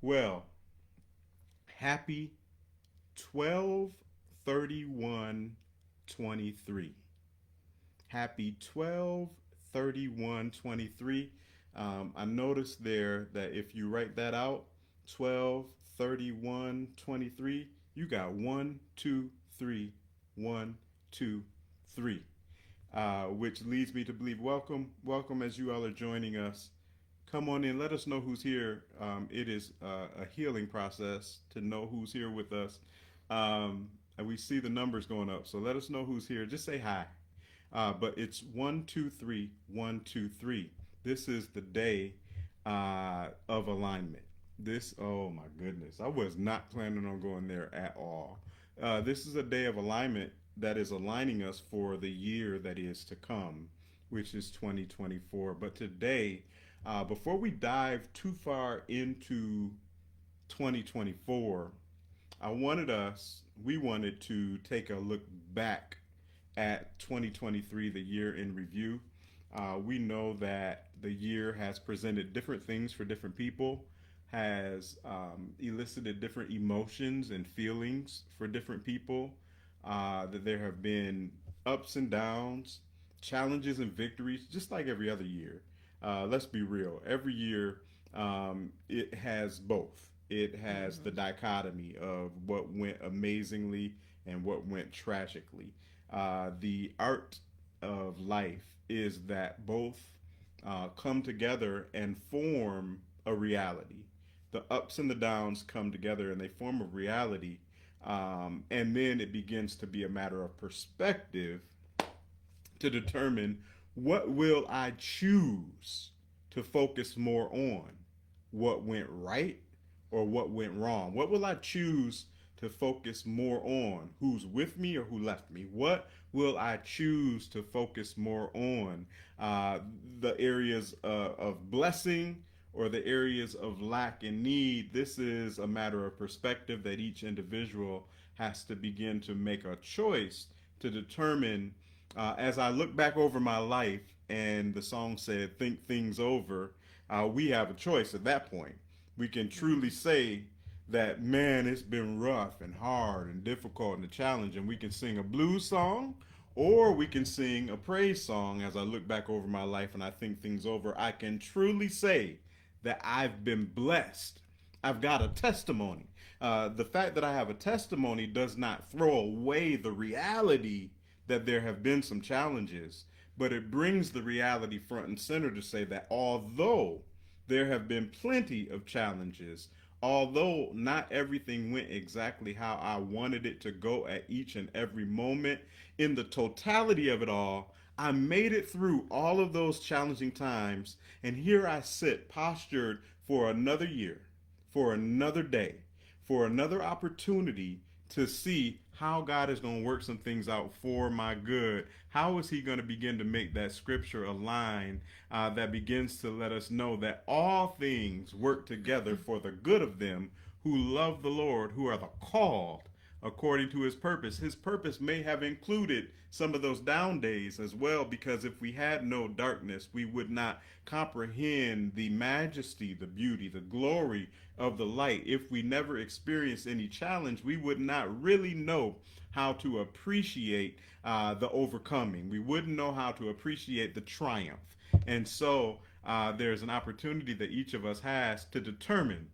Well, happy 12/31/23. Happy 12/31/23. I noticed there that if you write that out, 12/31/23, you got one, two, three, 1, 2, 3. Which leads me to believe welcome as you all are joining us. Come on in, let us know who's here. It is a healing process to know who's here with us. And we see the numbers going up, so let us know who's here. Just say hi. But it's 1, 2, 3, 1, 2, 3. This is the day of alignment. Oh my goodness, I was not planning on going there at all. This is a day of alignment that is aligning us for the year that is to come, which is 2024. But today, before we dive too far into 2024, we wanted to take a look back at 2023, the year in review. We know that the year has presented different things for different people, has elicited different emotions and feelings for different people, that there have been ups and downs, challenges and victories, just like every other year. Let's be real. Every year, it has both. It has the dichotomy of what went amazingly and what went tragically. The art of life is that both come together and form a reality. The ups and the downs come together and they form a reality. And then it begins to be a matter of perspective to determine what will I choose to focus more on, what went right or what went wrong. What will I choose to focus more on? Who's with me or who left me? What will I choose to focus more on? The areas of blessing or the areas of lack and need. This is a matter of perspective that each individual has to begin to make a choice to determine. As I look back over my life, and the song said, think things over, we have a choice at that point. We can truly say that, man, it's been rough and hard and difficult and a challenge, and we can sing a blues song or we can sing a praise song. As I look back over my life and I think things over, I can truly say that I've been blessed. I've got a testimony. The fact that I have a testimony does not throw away the reality that there have been some challenges, but it brings the reality front and center to say that although there have been plenty of challenges, although not everything went exactly how I wanted it to go at each and every moment, in the totality of it all, I made it through all of those challenging times, and here I sit postured for another year, for another day, for another opportunity to see how God is going to work some things out for my good. How is He going to begin to make that scripture align that begins to let us know that all things work together for the good of them who love the Lord, who are the called according to His purpose. His purpose may have included some of those down days as well, because if we had no darkness, we would not comprehend the majesty, the beauty, the glory of the light. If we never experienced any challenge, we would not really know how to appreciate the overcoming. We wouldn't know how to appreciate the triumph. And so there's an opportunity that each of us has to determine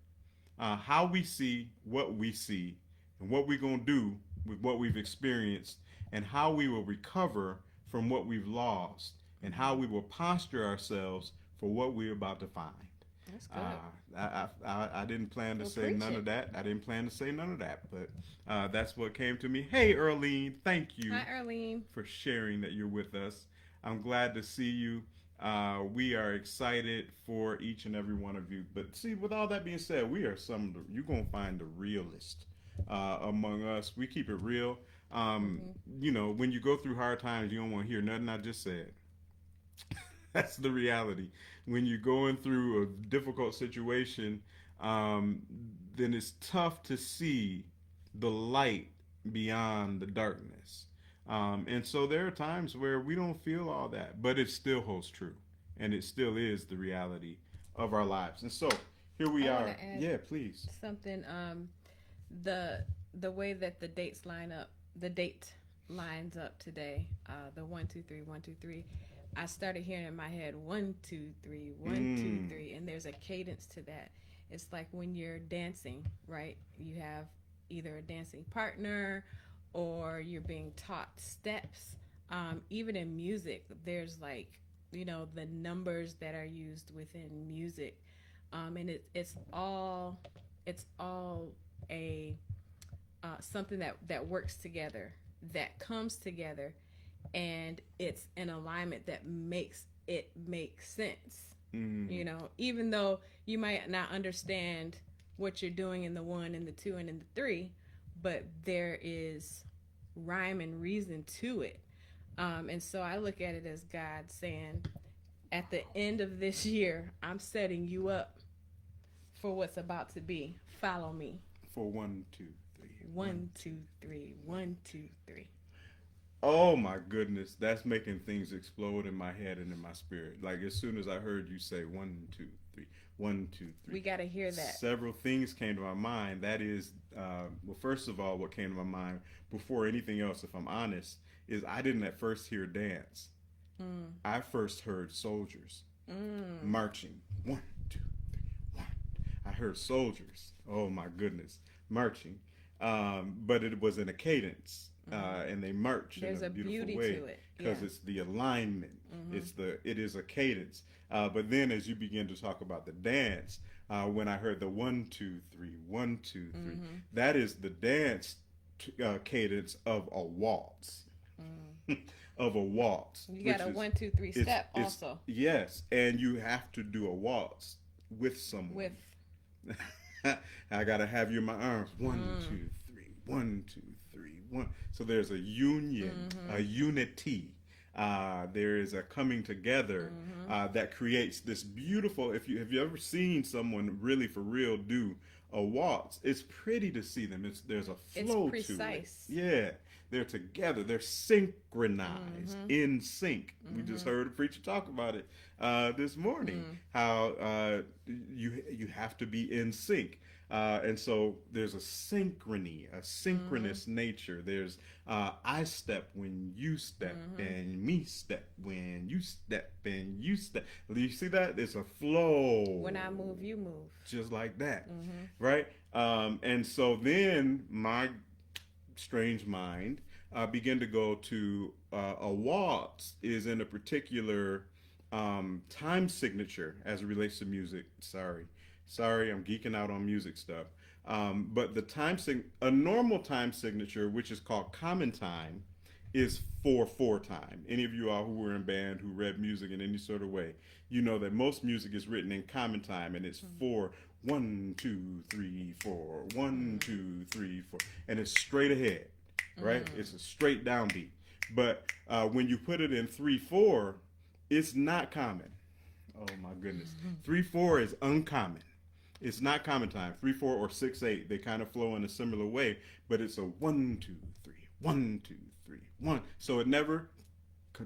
how we see what we see and what we're going to do with what we've experienced, and how we will recover from what we've lost, and how we will posture ourselves for what we're about to find. That's good. I didn't plan to Well, say preach none it. of that. I didn't plan to say none of that, but that's what came to me. Hey, Earlene, thank you Hi, Arlene. for sharing that you're with us. I'm glad to see you. We are excited for each and every one of you. But see, with all that being said, we are you're going to find the realist among us. We keep it real. Mm-hmm. When you go through hard times, you don't want to hear nothing I just said. That's the reality. When you're going through a difficult situation, um, then it's tough to see the light beyond the darkness. And so there are times where we don't feel all that, but it still holds true. And it still is the reality of our lives. And so Here we I want are. to add Yeah, please. something. The the way that the dates line up, the date lines up today. The 1, 2, 3, 1, 2, 3. I started hearing in my head 1, 2, 3, one, two, Mm. three, and there's a cadence to that. It's like when you're dancing, right? You have either a dancing partner or you're being taught steps. Even in music, there's like the numbers that are used within music, and it's all a something that works together, that comes together, and it's an alignment that makes it make sense. Mm. Even though you might not understand what you're doing in the one and the two and in the three, but there is rhyme and reason to it. And so I look at it as God saying, at the end of this year, I'm setting you up for what's about to be. Follow me. For one, two, three. One, One, two, two, three. three. One. 1, 2, 3. Oh my goodness, that's making things explode in my head and in my spirit. Like as soon as I heard you say one, two, three, one, two, three, We got to hear that. several things came to my mind. That is, well, first of all, what came to my mind before anything else, if I'm honest, is I didn't at first hear dance. Mm, I first heard soldiers mm, marching. One, two, three, one. I heard soldiers. Oh my goodness, marching. But it was in a cadence, mm. and they march in There's a a beautiful beauty way to it. Yeah. because it's the alignment. Mm-hmm. It is a cadence. But then as you begin to talk about the dance, when I heard the 1, 2, 3, 1, 2, 3, Mm-hmm. that is the dance cadence of a waltz. Mm. Of a waltz, You which got a is 1, 2, 3 step it's also yes, and you have to do a waltz with with. someone. I gotta have you in my arms. One, Mm, two, three. 1, 2, 3, 1. So there's a union, mm-hmm. a unity. There is a coming together Mm-hmm. that creates this beautiful. If you have you ever seen someone really for real do a waltz? It's pretty to see them. There's a It's flow to it. precise. Yeah, they're together. They're synchronized, Mm-hmm. in sync. We just Mm-hmm. heard a preacher talk about it this morning. Mm. How you have to be in sync. And so there's a synchrony, a Mm-hmm. synchronous nature. There's I step when you step, Mm-hmm. and me step when you step, and you step. You see that? It's a flow, When I move, you move. just like that, Mm-hmm. right? And so then my strange mind began to go to a waltz is in a particular time signature as it relates to music. Sorry, I'm geeking out on music stuff. But a normal time signature, which is called common time, is 4/4 time. Any of you all who were in band who read music in any sort of way, you know that most music is written in common time, and it's four. 1, 2, 3, 4. 1, 2, 3, 4, and it's straight ahead, right? Mm. It's a straight downbeat. But when you put it in 3/4, it's not common. Oh my goodness, 3/4 is uncommon. It's not common time. 3/4 or 6/8, they kind of flow in a similar way, but it's a 1, 2, 3, 1, 2, 3, 1. So it never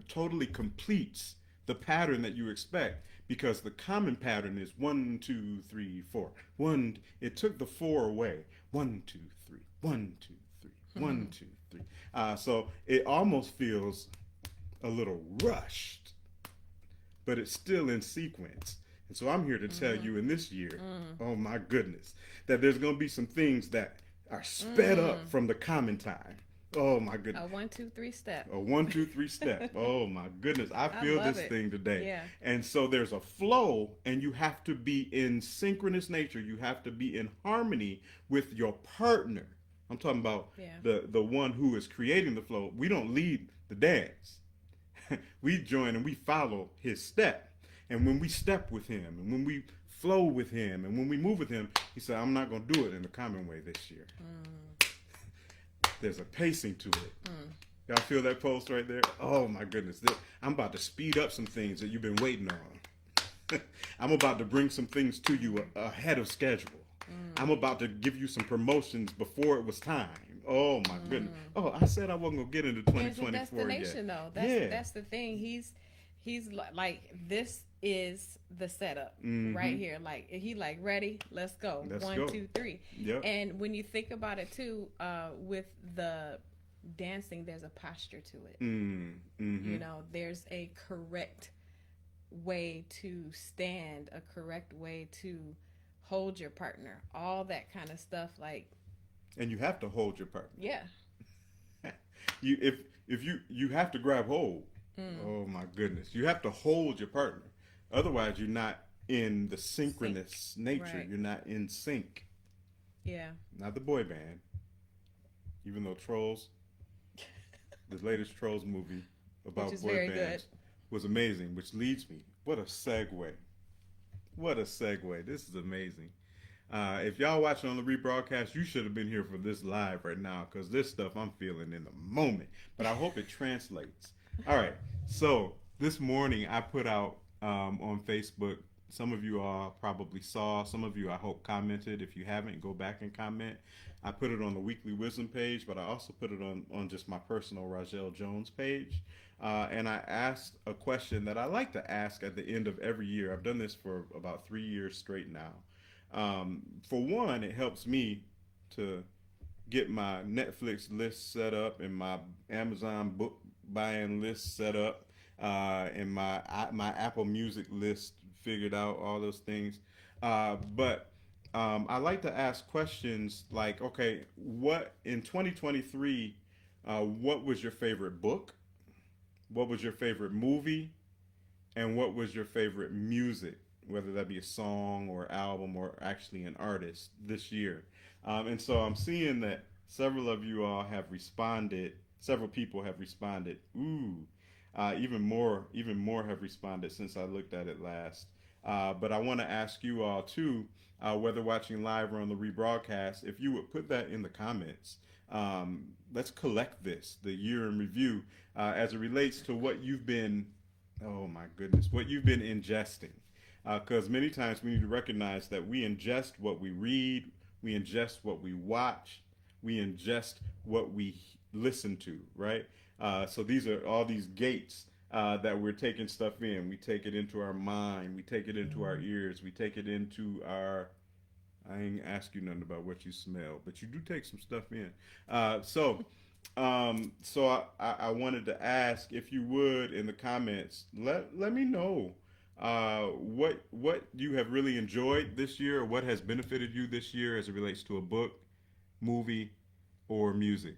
totally completes the pattern that you expect because the common pattern is 1, 2, 3, 4. One. It took the four away. 1, 2, 3. 1, 2, 3. 1, 2, 3. So it almost feels a little rushed, but it's still in sequence. And so I'm here to tell Mm-hmm. you in this year, Mm. oh my goodness, that there's going to be some things that are sped up Mm. from the common time. Oh my goodness. A 1, 2, 3 step. A 1, 2, 3 step. Oh my goodness. I I feel love this it. thing today. Yeah. And so there's a flow, and you have to be in synchronous nature. You have to be in harmony with your partner. I'm talking about Yeah. the one who is creating the flow. We don't lead the dance. We join and we follow his step. And when we step with him, and when we flow with him, and when we move with him, he said, I'm not going to do it in the common way this year. Mm. There's a pacing to it. Mm. Y'all feel that pulse right there? Oh my goodness. I'm about to speed up some things that you've been waiting on. I'm about to bring some things to you ahead of schedule. Mm. I'm about to give you some promotions before it was time. Oh my goodness. Oh, I said I wasn't going to get into There's a 2024 destination yet. though. That's Yeah. that's the thing. He's like, this is the setup right Mm-hmm. here. Like he like, ready, let's go. Let's One, go. two, three. Yep. And when you think about it too, with the dancing, there's a posture to it. Mm. You Mm-hmm. know, there's a correct way to stand, a correct way to hold your partner, all that kind of stuff. Like, And you have to hold your partner. yeah. You if you have to grab hold. Mm. Oh my goodness. You have to hold your partner. Otherwise you're not in the Sync. synchronous nature. Right. You're not in sync. Yeah. Not the boy band. Even though Trolls, the latest Trolls movie Which about is boy very good. bands was amazing, which leads me. What a segue. What a segue. This is amazing. If y'all watching on the rebroadcast, you should have been here for this live right now because this stuff I'm feeling in the moment. But I hope it translates. All right. So this morning I put out on Facebook. Some of you all probably saw. Some of you I hope commented. If you haven't, go back and comment. I put it on the Weekly Wisdom page, but I also put it on just my personal Rogel Jones page. And I asked a question that I like to ask at the end of every year. I've done this for about 3 years straight now. For one, it helps me to get my Netflix list set up and my Amazon book buying list set up, and my Apple Music list figured out. All those things, but I like to ask questions like, okay, what in 2023? What was your favorite book? What was your favorite movie? And what was your favorite music, whether that be a song or album or actually an artist this year? And so I'm seeing that several of you all have responded. Several people have responded. Ooh, even more have responded since I looked at it last. But I want to ask you all too, whether watching live or on the rebroadcast, if you would put that in the comments. Let's collect this, the year in review, as it relates to what you've been, oh my goodness, what you've been ingesting. Because many times we need to recognize that we ingest what we read, we ingest what we watch, we ingest what we listen to, right? So these are all these gates that we're taking stuff in. We take it into our mind, we take it into our ears, we take it into our. I ain't ask you nothing about what you smell, but you do take some stuff in. So I wanted to ask if you would in the comments let me know what you have really enjoyed this year, or what has benefited you this year as it relates to a book, movie, or music.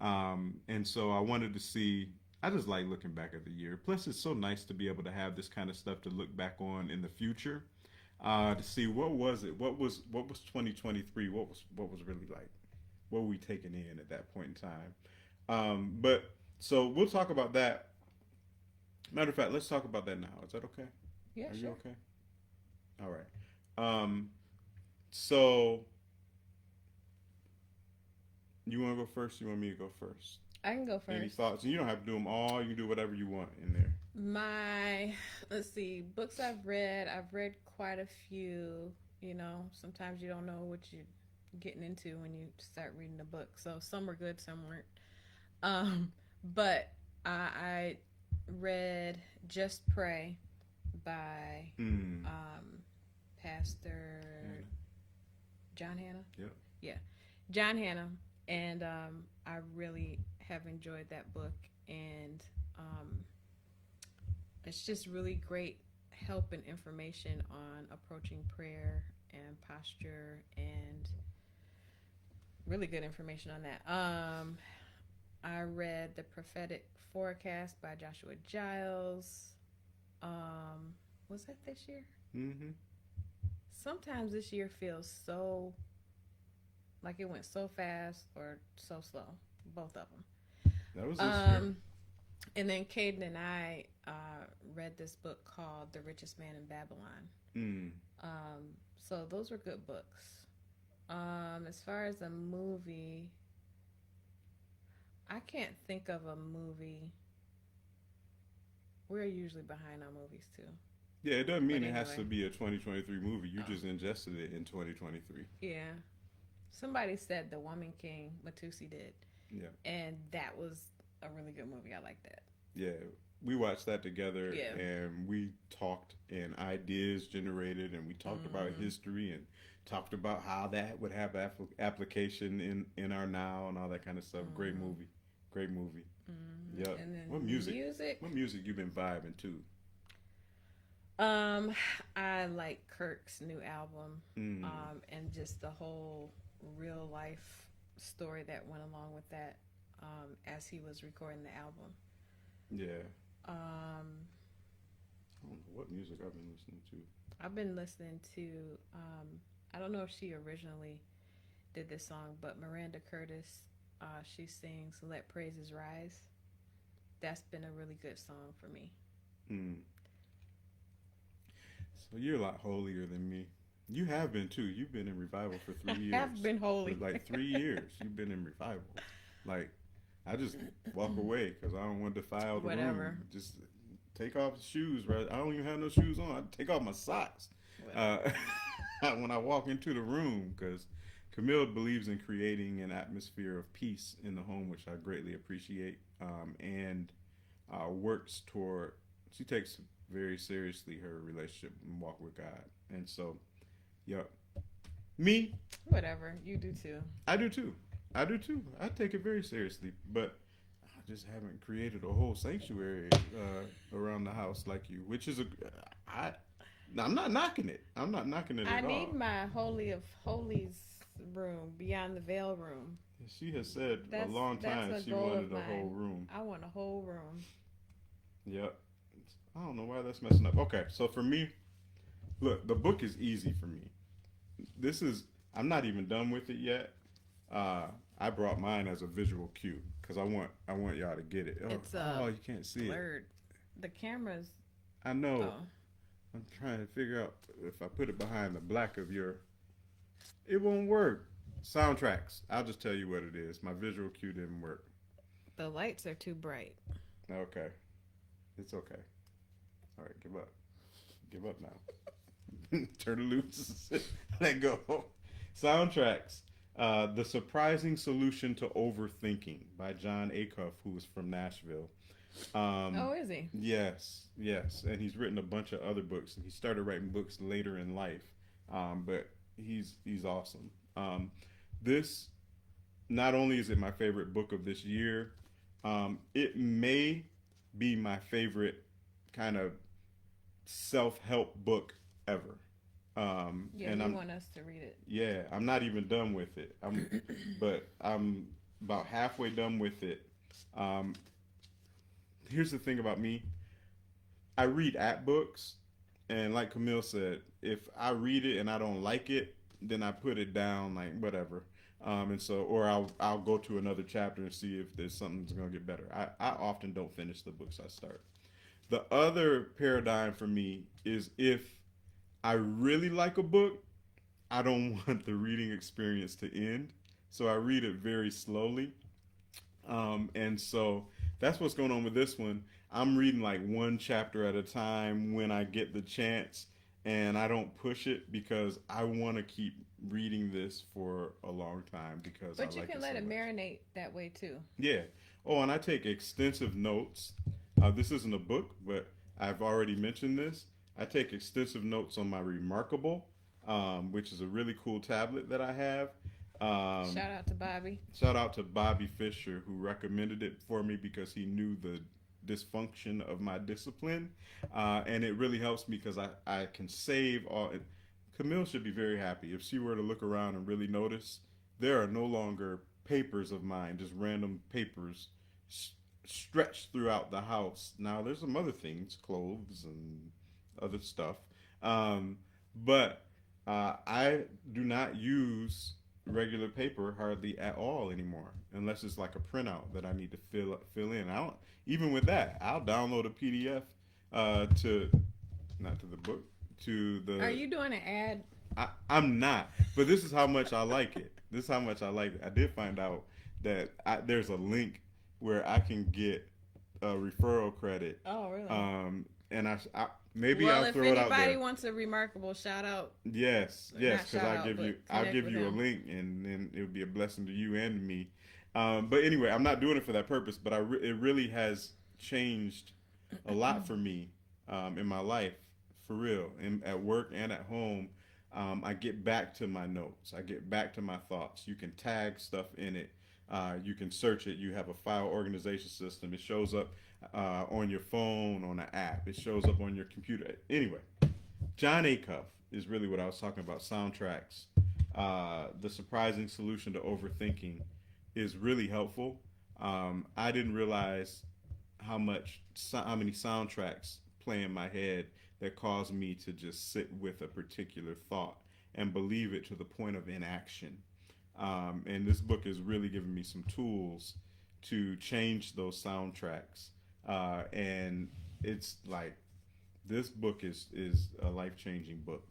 And so I wanted to see. I just like looking back at the year. Plus, it's so nice to be able to have this kind of stuff to look back on in the future, to see what was it, what was 2023, what was really like, what were we taking in at that point in time. But so we'll talk about that. Matter of fact, let's talk about that now. Is that okay? Yeah, Are you sure. okay? All right. Um, so you want to go first? You want me to go first? I can go Any first. thoughts? And you don't have to do them all. You can do whatever you want in there. My, let's see, books I've read quite a few. You know, sometimes you don't know what you're getting into when you start reading the book. So some were good, some weren't. But I read Just Pray by Hmm. Pastor And, John Hannah. yep. Yeah, John Hannah. And I really have enjoyed that book. And it's just really great help and information on approaching prayer and posture, and really good information on that. I read The Prophetic Forecast by Joshua Giles. Was that this year? Mm-hmm. Sometimes this year feels so like it went so fast or so slow. Both of them. That was this year. And then Caden and I read this book called The Richest Man in Babylon. Mm. So those were good books. As far as a movie, I can't think of a movie. We're usually behind on movies too. Yeah, it doesn't But mean it has to anyway, be a 2023 movie. You oh just ingested it in 2023. yeah. Somebody said The Woman King, Matusi did, Yeah. and that was a really good movie. I like that. Yeah. we watched that together, Yeah. and we talked, and ideas generated, and we talked about Mm-hmm. history, and talked about how that would have application in our now and all that kind of stuff. Great Mm-hmm. movie, great movie. Mm-hmm. Yep. And What then music? music. What music you been vibing to? Um, I like Kirk's new album, Mm, and just the whole real life story that went along with that, as he was recording the album. yeah. Um, I don't know what music I've been listening to. I've been listening to, I don't know if she originally did this song, but Miranda Curtis, she sings "Let Praises Rise." That's been a really good song for me. Mm. So you're a lot holier than me. You have been too. You've been in revival for I 3 years. have been For holy. like 3 years, you've been in revival. Like, I just walk away because I don't want to defile the Whatever. room. Just take off the shoes, right? I don't even have no shoes on. I take off my socks uh, Whatever. when I walk into the room because Camille believes in creating an atmosphere of peace in the home, which I greatly appreciate, and works toward. She takes very seriously her relationship and walk with God, and so, yeah, me, Whatever. You do too. I do too. I do too. I take it very seriously, but I just haven't created a whole sanctuary around the house like you, which is a. I. I'm not knocking it. I'm not knocking it I at need all. my holy of holies room beyond the veil room. She has said a That's long time that's a she goal of wanted a whole mine. room. I want a whole room. Yep. I don't know why that's messing up. Okay, so for me, look, the book is easy for me. This is. I'm not even done with it yet. Uh, I brought mine as a visual cue because I want y'all to get it. Oh, It's oh, you can't see it. blurred. The camera's I know. oh. I'm trying to figure out if I put it behind the black of your. It won't work. Soundtracks. I'll just tell you what it is. My visual cue didn't work. The lights are too bright. Okay. It's okay. All right, give up. Give up now. Turn it loose. Let go. Soundtracks. The Surprising Solution to Overthinking by John Acuff, who is from Nashville. Oh, is he? Yes, yes, and he's written a bunch of other books. He started writing books later in life, but he's awesome. This not only is it my favorite book of this year, it may be my favorite kind of self help book ever. Yeah, And you I'm want us to read it. yeah, I'm not even done with it. But I'm about halfway done with it. Um, Here's the thing about me. I read at books, and like Camille said, if I read it and I don't like it, then I put it down, like whatever. And so, or I'll go to another chapter and see if there's something that's gonna get better. I often don't finish the books I start. The other paradigm for me is if I really like a book, I don't want the reading experience to end, so I read it very slowly. And so that's what's going on with this one. I'm reading like one chapter at a time when I get the chance, and I don't push it because I want to keep reading this for a long time because I But you like can it let so it much. marinate that way too. Yeah. Oh, and I take extensive notes. This isn't a book, but I've already mentioned this. I take extensive notes on my Remarkable, which is a really cool tablet that I have. Um, Shout out to Bobby. Shout out to Bobby Fisher who recommended it for me because he knew the dysfunction of my discipline, and it really helps me because I can save all. Camille should be very happy if she were to look around and really notice. There are no longer papers of mine, just random papers stretched throughout the house. Now there's some other things, clothes and other stuff, but I do not use regular paper hardly at all anymore, unless it's like a printout that I need to fill in. I don't even with that. I'll download a PDF to not to the book to Are the. you doing an ad? I'm not, but this is how much I like it. This is how much I like it. I did find out that there's a link where I can get a referral credit. Oh, really? And maybe Well, I'll if throw it out anybody there. wants a remarkable shout out, Yes, not yes, because shout out, but I'll connect give with you a him. link, and then it would be a blessing to you and me. But anyway, I'm not doing it for that purpose. But it really has changed a lot for me in my life, for real, at work and at home. I get back to my notes. I get back to my thoughts. You can tag stuff in it. You can search it. You have a file organization system. It shows up on your phone, on an app. It shows up on your computer. Anyway, John Acuff is really what I was talking about. Soundtracks. The surprising solution to overthinking is really helpful. I didn't realize how many soundtracks play in my head that cause me to just sit with a particular thought and believe it to the point of inaction. And this book is really giving me some tools to change those soundtracks. And it's like this book is a life changing book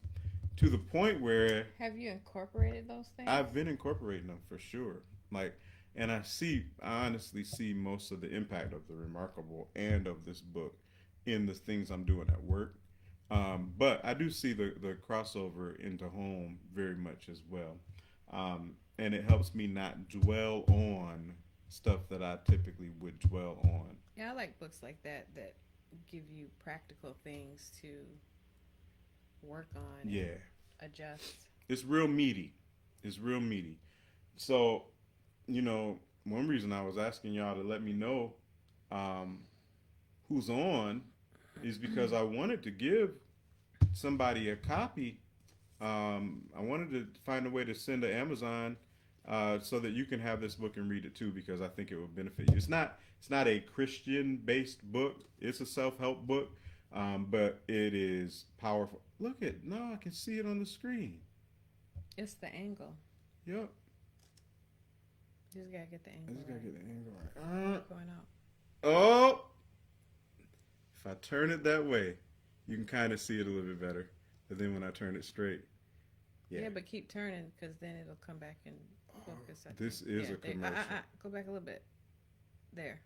to the point where Have you incorporated those things? I've been incorporating them for sure. Like, and I honestly see most of the impact of the Remarkable and of this book in the things I'm doing at work. But I do see the crossover into home very much as well. And it helps me not dwell on stuff that I typically would dwell on. Yeah, I like books like that that give you practical things to work on and Yeah, adjust. it's real meaty. It's real meaty. So, one reason I was asking y'all to let me know um, who's on is because I wanted to give somebody a copy. I wanted to find a way to send to Amazon so that you can have this book and read it too, because I think it will benefit you. It's not a Christian based book. It's a self help book, but it is powerful. Look at no, I can see it on the screen. It's the angle. Yep, You just gotta get the I angle just gotta right. get the angle right. Going out. Oh, if I turn it that way, you can kind of see it a little bit better. But then when I turn it straight, Yeah, yeah. but keep turning because then it'll come back and focus. I This think. is Yeah, a there- commercial. Go back a little bit. There.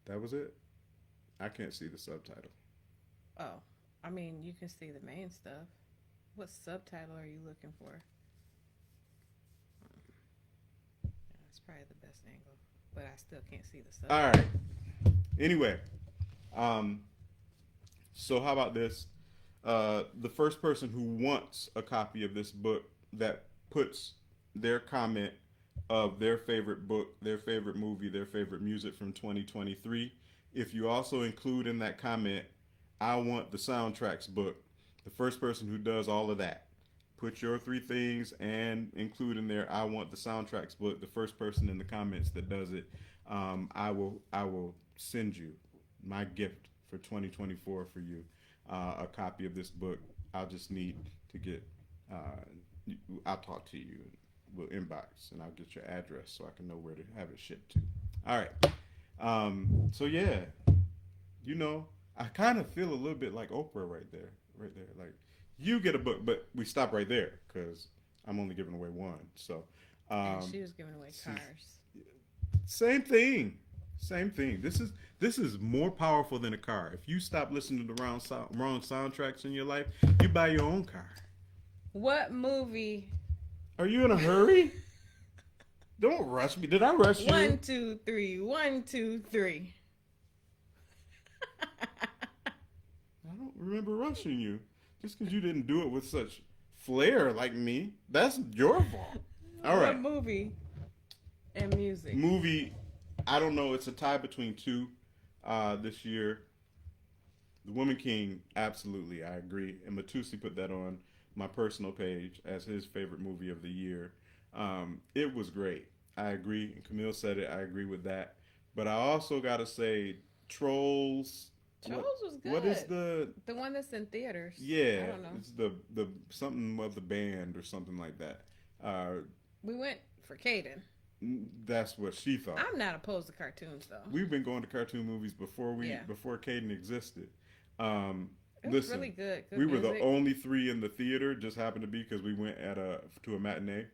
That was it. I can't see the subtitle. Oh, I mean, you can see the main stuff. What subtitle are you looking for? That's probably the best angle, but I still can't see the subtitle. All right. Anyway, um, so how about this? The first person who wants a copy of this book that puts their comment of their favorite book, their favorite movie, their favorite music from 2023. If you also include in that comment, I want the soundtracks book, the first person who does all of that, put your three things and include in there, I want the soundtracks book, the first person in the comments that does it, I will send you my gift for 2024 for you, a copy of this book. I'll just need to get, I'll talk to you. We'll inbox and I'll get your address so I can know where to have it shipped to. All right. So yeah, I kind of feel a little bit like Oprah right there, right there. Like you get a book, but we stop right there because I'm only giving away one. So, And she was giving away cars. same thing, same thing. This is more powerful than a car. If you stop listening to the wrong soundtracks in your life, you buy your own car. What movie? Are you in a hurry? Don't rush me. Did I rush you? 1, 2, 3. 1, 2, 3. I don't remember rushing you. Just because you didn't do it with such flair like me, that's your fault. All right. What movie and music? Movie, I don't know. It's a tie between two this year. The Woman King, absolutely, I agree. And Matusi put that on my personal page as his favorite movie of the year. It was great. I agree. And Camille said it. I agree with that. But I also got to say, Trolls. Trolls was good. What is the one that's in theaters? Yeah, I don't know. it's the something of the band or something like that. We went for Caden. That's what she thought. I'm not opposed to cartoons though. We've been going to cartoon movies before Yeah. before Caden existed. It was Listen, really good. Good we were music. the only three in the theater. Just happened to be because we went to a matinee.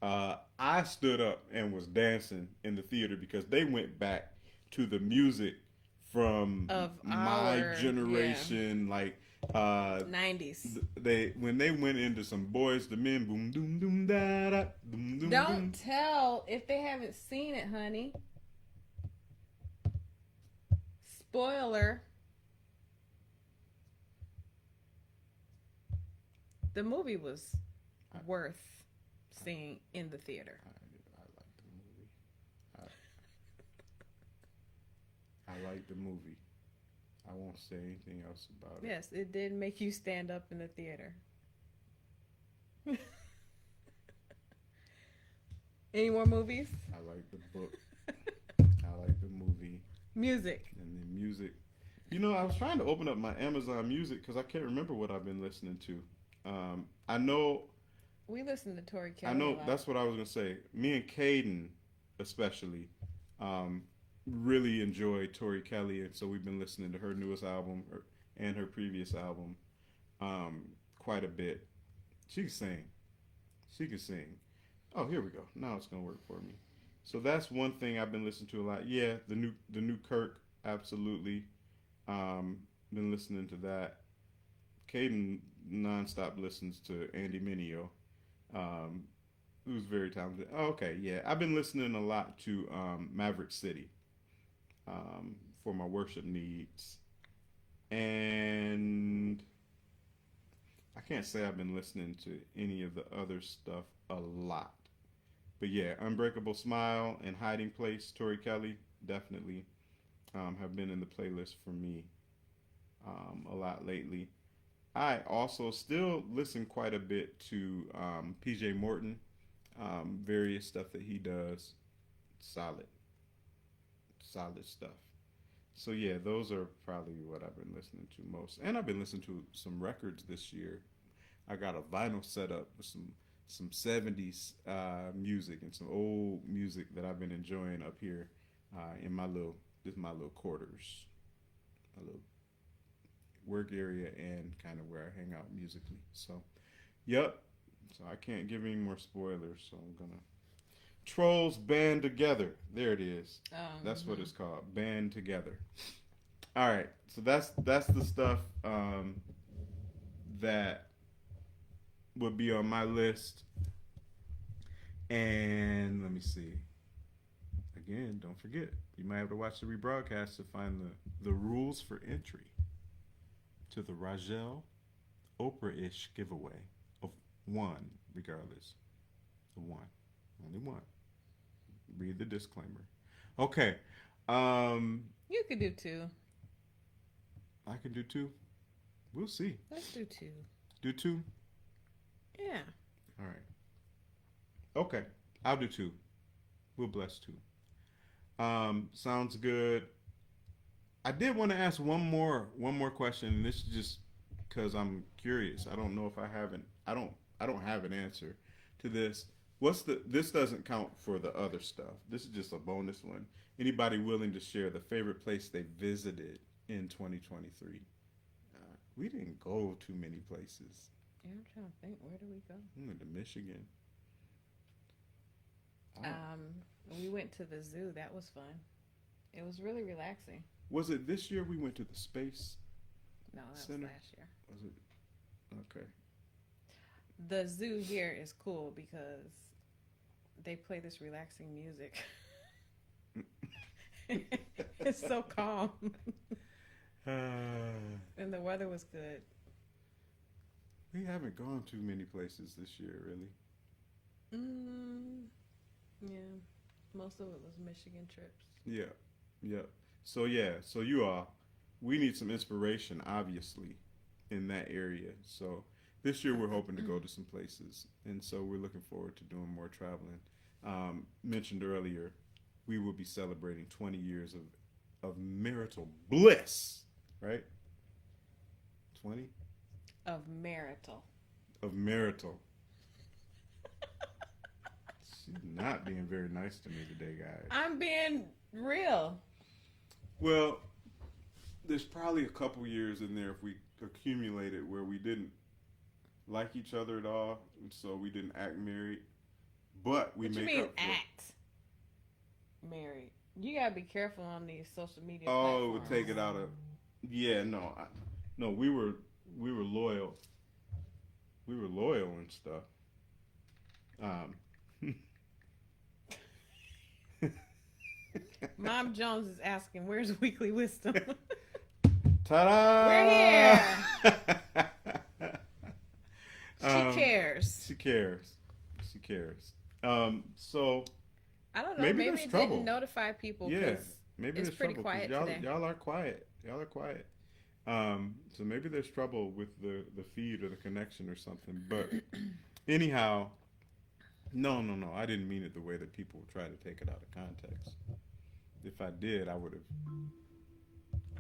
I stood up and was dancing in the theater because they went back to the music from Of my our- generation, like 90s. when they went into some Boys to Men, boom doom doom da da boom doom Don't doom. tell if they haven't seen it, honey. Spoiler. The movie was I, worth seeing in the theater. I like the movie. I like the movie. I won't say anything else about it. Yes, it did make you stand up in the theater. Any more movies? I like the book. I like the movie. Music. And the music. You know, I was trying to open up my Amazon Music because I can't remember what I've been listening to. I know. We listen to Tori Kelly. I know a lot. that's what I was gonna say. Me and Caden, especially, really enjoy Tori Kelly, and so we've been listening to her newest album and her previous album quite a bit. She can sing. She can sing. Oh, here we go. Now it's gonna work for me. So that's one thing I've been listening to a lot. Yeah, the new Kirk, absolutely. Been listening to that. Caden nonstop listens to Andy Mineo, who's very talented. Oh, okay, yeah, I've been listening a lot to Maverick City for my worship needs, and I can't say I've been listening to any of the other stuff a lot. But yeah, Unbreakable Smile and Hiding Place, Tori Kelly, definitely have been in the playlist for me a lot lately. I also still listen quite a bit to PJ Morton, various stuff that he does. Solid, solid stuff. So yeah, those are probably what I've been listening to most. And I've been listening to some records this year. I got a vinyl set up with some 70s music and some old music that I've been enjoying up here in my little quarters, my little work area, and kind of where I hang out musically. So, yep. So I can't give any more spoilers. So I'm gonna Trolls Band Together. There it is. That's what it's called. Band Together. All right. So that's the stuff that would be on my list. And let me see. Again, don't forget, you might have to watch the rebroadcast to find the rules for entry to the Rajel Oprah-ish giveaway of one, regardless. The one. Only one. Read the disclaimer. Okay. You could do two. I can do two. We'll see. Let's do two. Do two? Yeah. All right. Okay. I'll do two. We'll bless two. Sounds good. I did want to ask one more question, and this is just because I'm curious. I don't know if I don't have an answer to this. This doesn't count for the other stuff. This is just a bonus one. Anybody willing to share the favorite place they visited in 2023? We didn't go too many places. Yeah, I'm trying to think. Where did we go? We went to Michigan. We went to the zoo. That was fun. It was really relaxing. Was it this year we went to the Space No, that Center? was last year. Was it? Okay. The zoo here is cool because they play this relaxing music. It's so calm. And the weather was good. We haven't gone too many places this year, really. Yeah. Most of it was Michigan trips. Yeah. So you all, we need some inspiration, obviously, in that area. So this year we're hoping to go to some places, and so we're looking forward to doing more traveling. Mentioned earlier, we will be celebrating 20 years of marital bliss, right? 20 Of marital. of marital. She's not being very nice to me today, guys. I'm being real. Well, there's probably a couple years in there if we accumulated where we didn't like each other at all, and so we didn't act married. But we What you make mean up for. act married? You gotta be careful on these social media Oh, platforms. we'll take it out of. Yeah, no, we were loyal. We were loyal and stuff. Mom Jones is asking, "Where's Weekly Wisdom?" Ta-da! We're here. cares. She cares. She cares. So I don't know. maybe Maybe there's it trouble. didn't notify people Yeah, because maybe it's there's pretty trouble because quiet today. y'all are quiet. Y'all are quiet. So maybe there's trouble with the feed or the connection or something. But anyhow, no. I didn't mean it the way that people try to take it out of context. If I did, I would have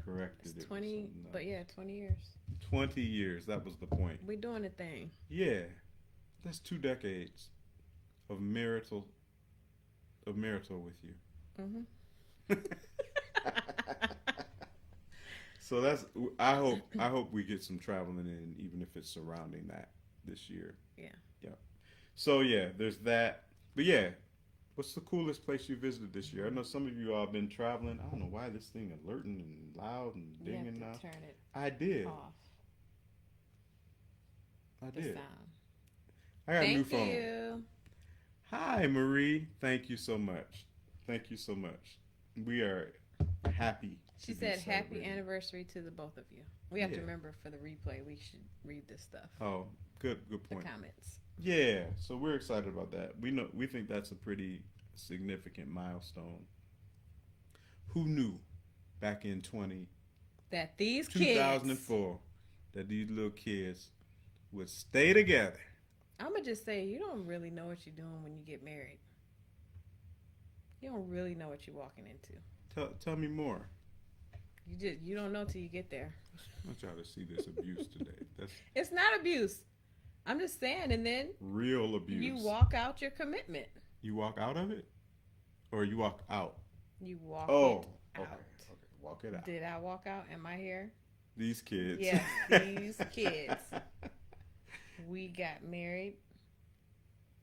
corrected It's it with 20, something but else. yeah, 20 years. 20 years. That was the point. We doing a thing. Yeah, that's 2 decades of marital with you. Hmm. So that's I hope we get some traveling in, even if it's surrounding that this year. Yeah. Yeah. So yeah, there's that. But yeah, what's the coolest place you visited this year? I know some of you all been traveling. I don't know why this thing alerting and loud and You have dinging now. to turn it I did. off. I The did. sound. I got a new Thank phone. you. Hi Marie. Thank you so much. Thank you so much. We are happy She to be said, "Happy celebrating. anniversary to the both of you." We have to Yeah. remember for the replay. We should read this stuff. Oh, good The point. comments. Yeah, so we're excited about that. We think that's a pretty significant milestone. Who knew back in That these two thousand kids. 2004 that these little kids would stay together? I'm gonna just say, you don't really know what you're doing when you get married. You don't really know what you're walking into. Tell me more. You don't know till you get there. I'm not trying to see this abuse today. That's It's not abuse. I'm just saying, and then real abuse. you walk out your commitment. You walk out of it, or you walk out. You walk Oh, it okay, out. okay. Walk it out. Did I walk out? Am I here? These kids. Yes, these kids. We got married.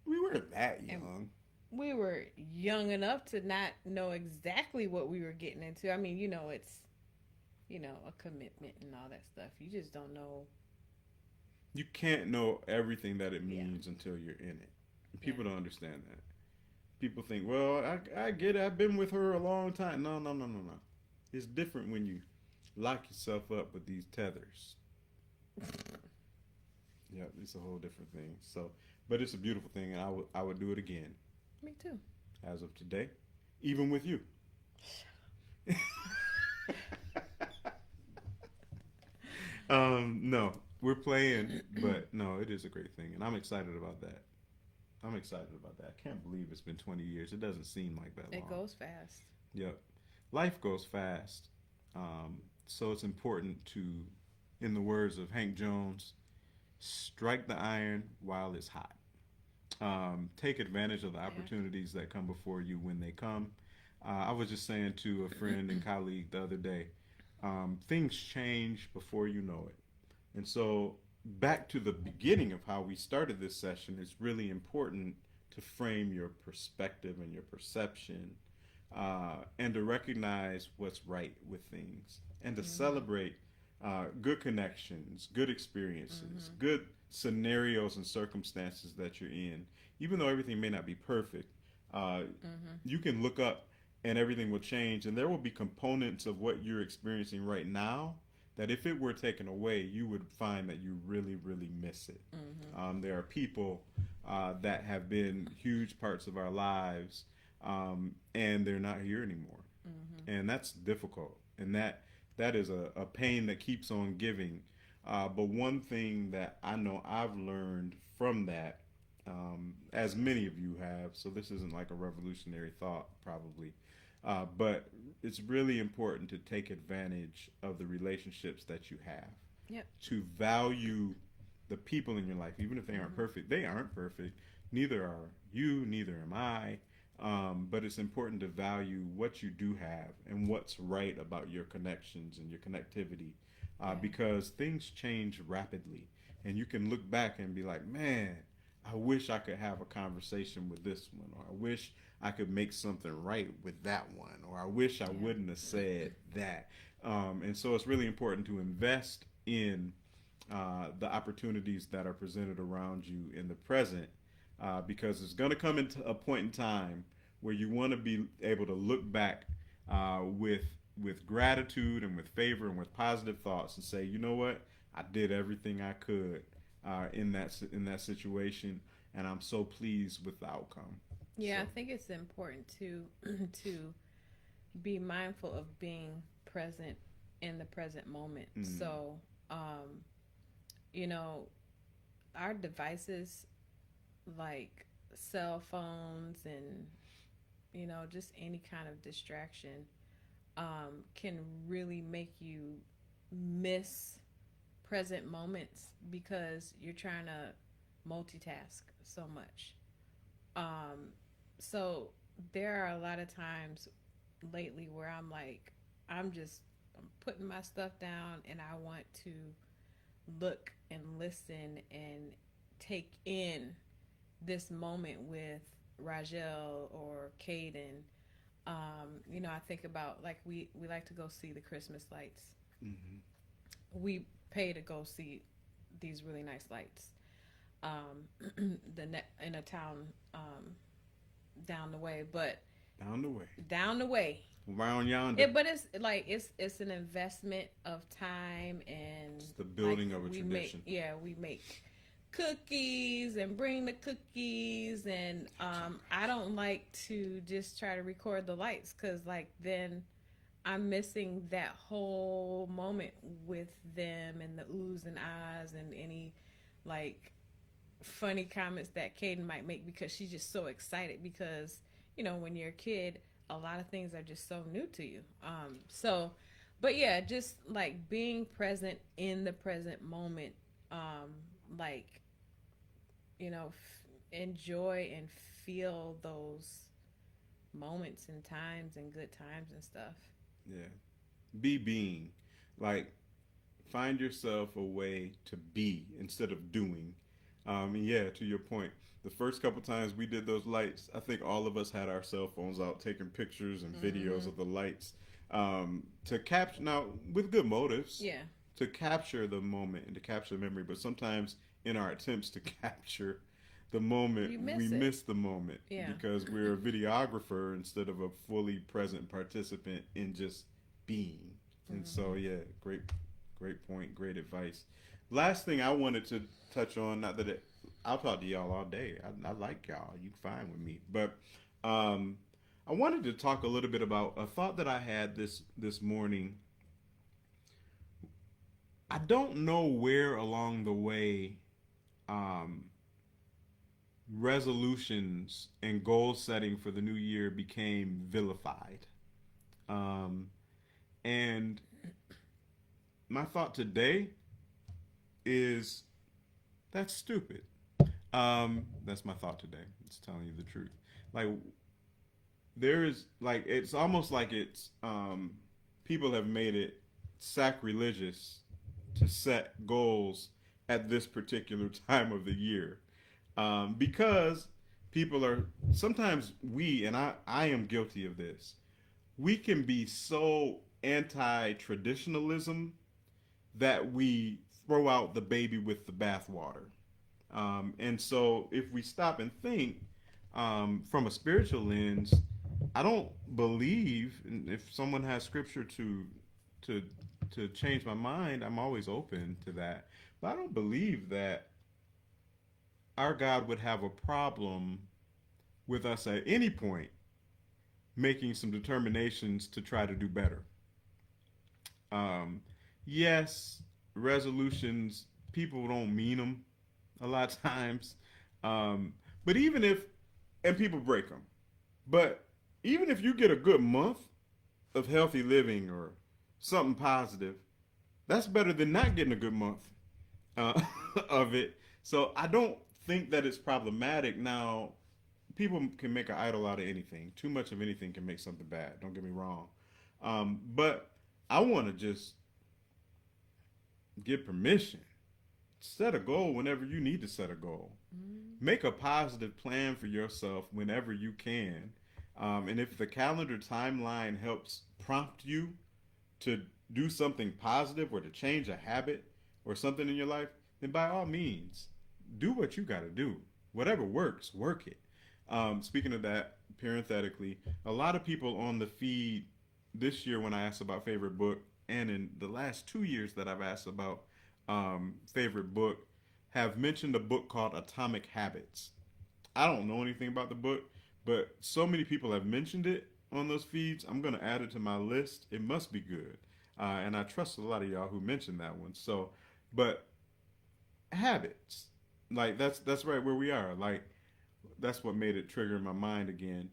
We weren't that young. We were young enough to not know exactly what we were getting into. I mean, it's, a commitment and all that stuff. You just don't know. You can't know everything that it Yeah. means until you're in it. People don't understand that. People think, well, I get it. I've been with her a long time. No. It's different when you lock yourself up with these tethers. Yeah, it's a whole different thing. So, but it's a beautiful thing, and I would do it again Me too. as of today, even with you. No, we're playing, but no, it is a great thing, and I'm excited about that. I can't believe it's been 20 years. It doesn't seem like that long. It goes fast. Yep. Life goes fast. So it's important to, in the words of Hank Jones, strike the iron while it's hot. Take advantage of the opportunities that come before you when they come. I was just saying to a friend and colleague the other day, things change before you know it. And so, back to the beginning of how we started this session, it's really important to frame your perspective and your perception, and to recognize what's right with things, and to celebrate good connections, good experiences, good scenarios and circumstances that you're in. Even though everything may not be perfect, you can look up and everything will change, and there will be components of what you're experiencing right now that if it were taken away, you would find that you really, really miss it. There are people that have been huge parts of our lives, and they're not here anymore, and that's difficult, and that is a pain that keeps on giving. But one thing that I know I've learned from that, as many of you have, so this isn't like a revolutionary thought, probably. But it's really important to take advantage of the relationships that you have. Yep. To value the people in your life, even if they aren't perfect. They aren't perfect. Neither are you, neither am I. But it's important to value what you do have and what's right about your connections and your connectivity, because things change rapidly. And you can look back and be like, man, I wish I could have a conversation with this one, or I wish I could make something right with that one, or I wish I wouldn't have said that. And so it's really important to invest in the opportunities that are presented around you in the present, because it's going to come into a point in time where you want to be able to look back with gratitude and with favor and with positive thoughts and say, you know what, I did everything I could in that situation, and I'm so pleased with the outcome. Yeah, So, I think it's important to to be mindful of being present in the present moment. mm, So, you know, our devices like cell phones and just any kind of distraction can really make you miss present moments because you're trying to multitask so much. Um, so there are a lot of times lately where I'm putting my stuff down and I want to look and listen and take in this moment with Rajel or Caden. I think about like we like to go see the Christmas lights. hmm We pay to go see these really nice lights. In a town down the way, but down the way, down the way. around yonder, But it's like it's an investment of time and it's the like building of a tradition. we make cookies and bring the cookies and I don't like to just try to record the lights because like then I'm missing that whole moment with them and the oohs and ahs and any like funny comments that Kaden might make because she's just so excited because when you're a kid a lot of things are just so new to you. But yeah, just like being present in the present moment, like enjoy and feel those moments and times and good times and stuff. Yeah, be being, like find yourself a way to be instead of doing. And yeah, to your point, the first couple times we did those lights, I think all of us had our cell phones out taking pictures and videos Mm-hmm. of the lights to capture, now with good motives, Yeah. to capture the moment and to capture the memory. But sometimes in our attempts to capture the moment, You we miss it. miss the moment Yeah. because we're a videographer instead of a fully present participant in just being. And so, Mm-hmm. yeah, great point, great advice. Last thing I wanted to touch on, not that I'll talk to y'all all day. I like y'all. You fine with me, but um, I wanted to talk a little bit about a thought that I had this morning. I don't know where along the way um, resolutions and goal setting for the new year became vilified. Um, and my thought today is that's stupid. That's my thought today. It's telling you the truth. Like there is like it's almost like it's people have made it sacrilegious to set goals at this particular time of the year because people are sometimes we and I am guilty of this. We can be so anti-traditionalism that we throw out the baby with the bathwater. And so, if we stop and think from a spiritual lens, I don't believe if someone has scripture to to change my mind, I'm always open to that. But I don't believe that our God would have a problem with us at any point making some determinations to try to do better. Um, yes, resolutions, people don't mean them a lot of times. But even if, and people break them, but even if you get a good month of healthy living or something positive, that's better than not getting a good month uh, of it. So I don't think that it's problematic. Now, people can make an idol out of anything. Too much of anything can make something bad. Don't get me wrong. But I want to just get permission. Set a goal whenever you need to set a goal. Mm-hmm. Make a positive plan for yourself whenever you can. And if the calendar timeline helps prompt you to do something positive or to change a habit or something in your life, then by all means, do what you got to do. Whatever works, work it. Speaking of that, parenthetically, a lot of people on the feed this year when I asked about favorite book, and in the last 2 years that I've asked about favorite book, have mentioned a book called Atomic Habits. I don't know anything about the book, but so many people have mentioned it on those feeds. I'm going to add it to my list. It must be good. And I trust a lot of y'all who mentioned that one. So, but habits, like that's right where we are. Like that's what made it trigger in my mind again.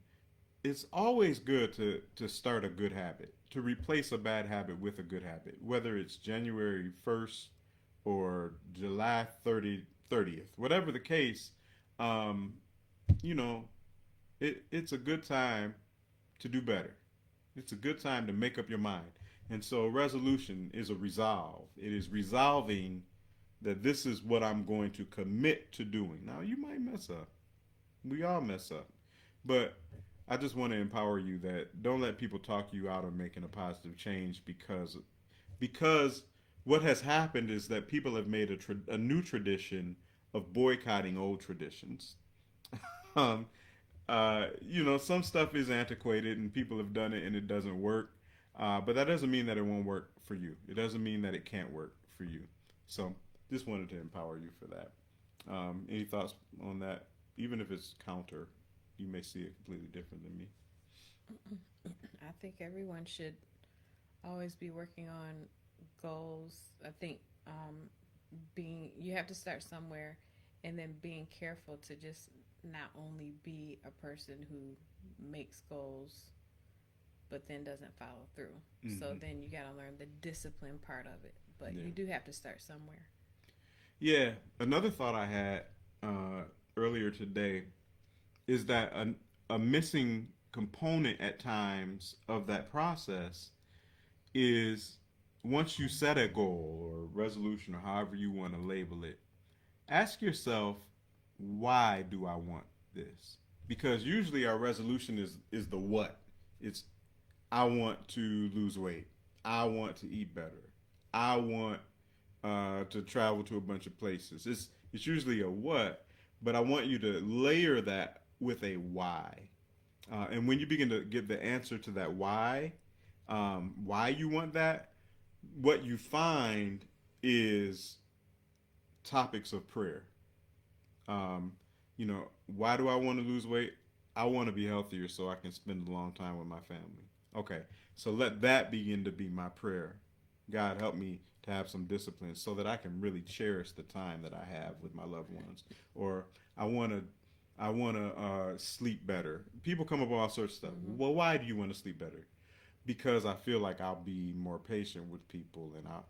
It's always good to start a good habit, to replace a bad habit with a good habit, whether it's January 1st or July 30th, whatever the case. Um, you know, it's a good time to do better. It's a good time to make up your mind. And so, resolution is a resolve. It is resolving that this is what I'm going to commit to doing. Now, you might mess up. We all mess up. But I just want to empower you that don't let people talk you out of making a positive change because what has happened is that people have made a new tradition of boycotting old traditions. um, some stuff is antiquated and people have done it and it doesn't work. But that doesn't mean that it won't work for you. It doesn't mean that it can't work for you. So just wanted to empower you for that. Any thoughts on that? Even if it's counter, you may see it completely different than me. I think everyone should always be working on goals. I think being you have to start somewhere, and then being careful to just not only be a person who makes goals but then doesn't follow through. So Mm-hmm. then you got to learn the discipline part of it. But Yeah. you do have to start somewhere. Yeah. Another thought I had uh, earlier today is that a missing component at times of that process is once you set a goal or resolution or however you want to label it, ask yourself, why do I want this? Because usually our resolution is the what. It's I want to lose weight. I want to eat better. I want to travel to a bunch of places. It's usually a what, but I want you to layer that with a why. And when you begin to give the answer to that why you want that, what you find is topics of prayer. Um, why do I want to lose weight? I want to be healthier so I can spend a long time with my family. Okay, so let that begin to be my prayer. God, help me to have some discipline so that I can really cherish the time that I have with my loved ones. Or I want to, I want to sleep better. People come up with all sorts of stuff. Mm-hmm. Well, why do you want to sleep better? Because I feel like I'll be more patient with people and I'll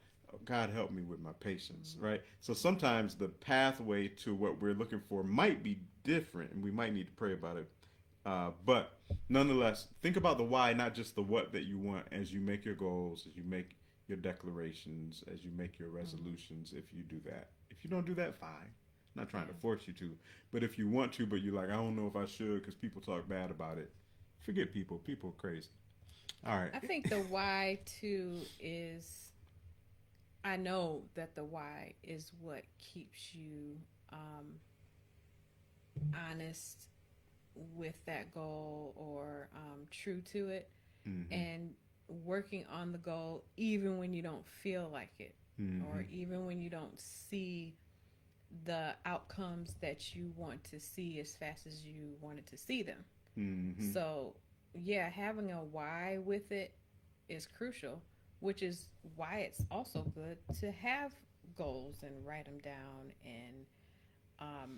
God help me with my patience, Mm-hmm. right? So sometimes the pathway to what we're looking for might be different and we might need to pray about it. But nonetheless, think about the why, not just the what that you want as you make your goals, as you make your declarations, as you make your Mm-hmm. resolutions, if you do that. If you don't do that, fine. I'm not trying to Yeah. force you to. But if you want to, but you're like, I don't know if I should because people talk bad about it, forget people. People are crazy. All right. I think the why too is I know that the why is what keeps you um, honest with that goal or true to it Mm-hmm. and working on the goal even when you don't feel like it Mm-hmm. or even when you don't see the outcomes that you want to see as fast as you wanted to see them. Mm-hmm. So, yeah, having a why with it is crucial, which is why it's also good to have goals and write them down and um,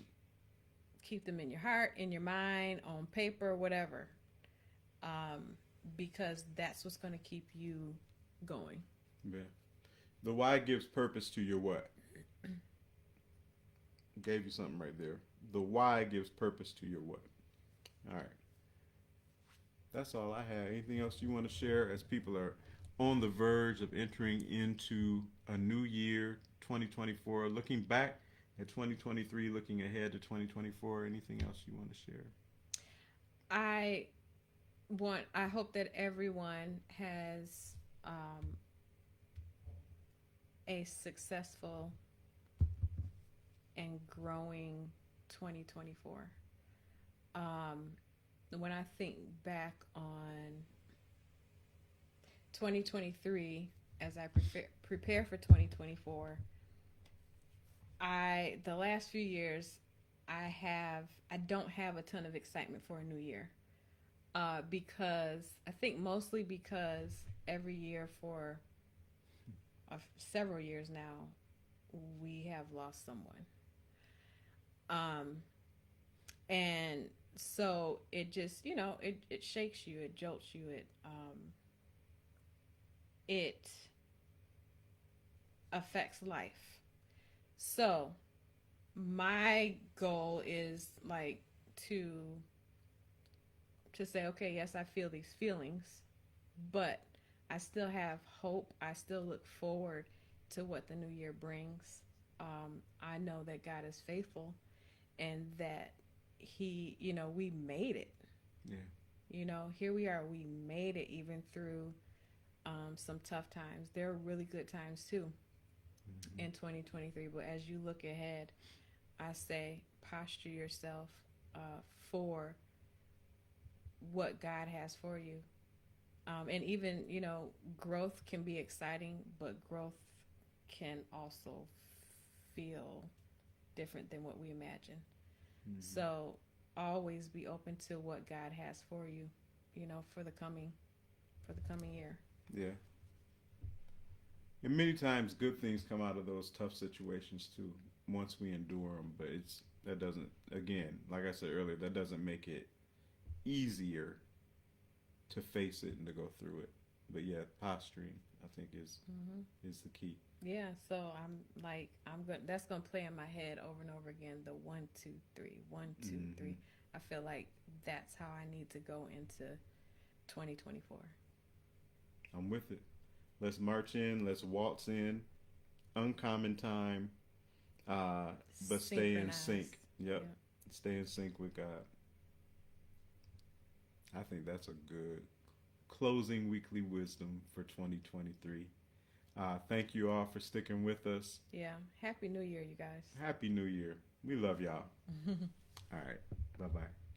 keep them in your heart, in your mind, on paper, whatever, um, because that's what's going to keep you going. Yeah. The why gives purpose to your what. Gave you something right there. The why gives purpose to your what. All right. That's all I have. Anything else you want to share as people are on the verge of entering into a new year, 2024, looking back at 2023, looking ahead to 2024? Anything else you want to share? I I hope that everyone has a successful and growing 2024. Um, when I think back on 2023, as I prepare for 2024, The last few years, I don't have a ton of excitement for a new year. Because I think mostly because every year for several years now, we have lost someone. Um, and so it just, it shakes you, it jolts you, it affects life. So my goal is like to to say, okay, yes, I feel these feelings, but I still have hope. I still look forward to what the new year brings. I know that God is faithful and that we made it. Yeah. Here we are. We made it even through some tough times. There are really good times too Mm-hmm. in 2023. But as you look ahead, I say posture yourself for what God has for you. And even, growth can be exciting, but growth can also feel different than what we imagine. Mm-hmm. So always be open to what God has for you, for the coming year. Yeah. And many times, good things come out of those tough situations too. Once we endure them, but that doesn't. Again, like I said earlier, that doesn't make it easier to face it and to go through it. But yeah, posturing, I think, Hmm. is the key. Yeah, so I'm going. That's gonna play in my head over and over again. The 1, 2, 3, 1, 2, 3. Mm-hmm. I feel like that's how I need to go into 2024. I'm with it. Let's march in. Let's waltz in. Uncommon time, uh, but stay in Synchronized. sync. Yep, Yeah. stay in sync with God. I think that's a good closing weekly wisdom for 2023. Thank you all for sticking with us. Yeah. Happy New Year, you guys. Happy New Year. We love y'all. All right. Bye bye.